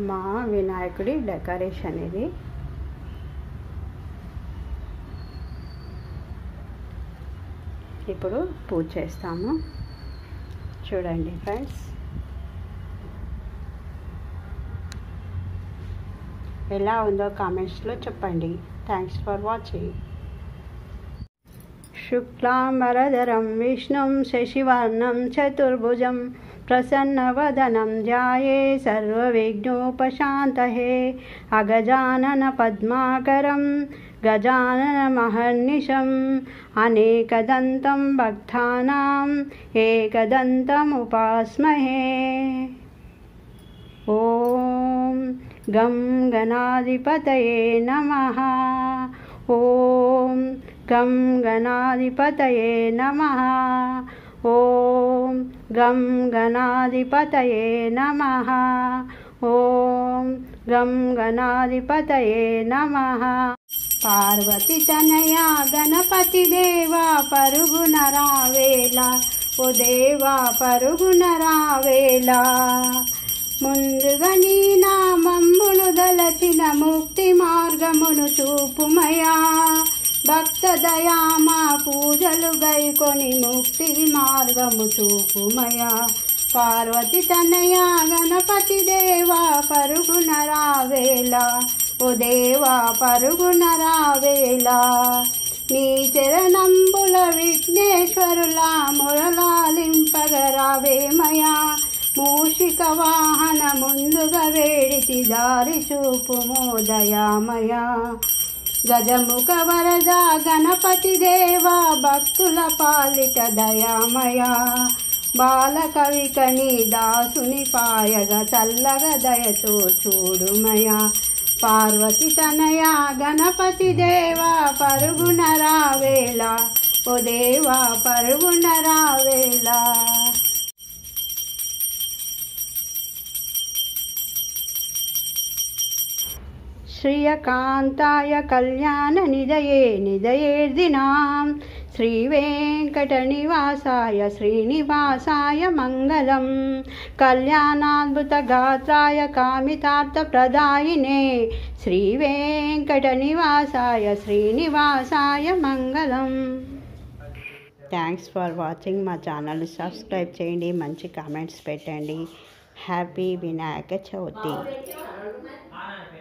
మా వినాయకుడి డెకరేషన్ ఇది. ఇప్పుడు పూజ చేస్తాము. చూడండి ఫ్రెండ్స్, ఎలా ఉందో కామెంట్స్లో చెప్పండి. Thanks for watching. శుక్లాంబరధరం విష్ణుం శశివర్ణం చతుర్భుజం ప్రసన్నవదనం ధ్యాయే సర్వవిఘ్నోపశాంతయే. అగజానన పద్మాకరం గజాననమహర్నిశం అనేకదంతం భక్తానాం ఏకదంతముపాస్మహే. ఓం గం గణాధిపతయే నమః. ఓం గం గణాధిపతయే నమః. ఓం గం గణాధిపతయే నమః. ఓం గం గణాధిపతయే నమః. పార్వతి తనయా గణపతి దేవా పరుగున రావేలా, ఓ దేవా పరుగున రావేలా. ముందుగా నీ నామమ్మును దలచిన ముక్తి మార్గమును చూపుమయా. భక్త దయామా పూజలు గైకొని ముక్తి మార్గము చూపుమయా. పార్వతి తనయా గణపతి దేవా పరుగున రావేలా, ఓ దేవా పరుగున రావేలా. నీ చరణంబుల విఘ్నేశ్వరులా మురళాలింపగరావేమయా. మూషిక వాహన ముందుగా వేడితి దారి చూపుమో దయామయా. గజముఖ వరద గణపతి దేవా భక్తుల పాలిట దయామయా. బాలకవికని దాసుని పాయగా చల్లగా దయతో చూడుమయా. పార్వతి తనయా గణపతి దేవా పరుగున రావేలా, ఓ దేవా పరుగున రావేలా. శ్రియకాంతాయ కళ్యాణ నిదయే నిదయేర్దినాం శ్రీవేంకట నివాసాయ శ్రీనివాసాయ మంగళం. కళ్యాణాద్భుత గాత్రాయ కామితార్థ ప్రదాయినే శ్రీవేంకట నివాసాయ శ్రీనివాసాయ మంగళం. Thanks for watching. మా ఛానల్ సబ్స్క్రైబ్ చేయండి, మంచి కామెంట్స్ పెట్టండి. హ్యాపీ వినాయక చవితి.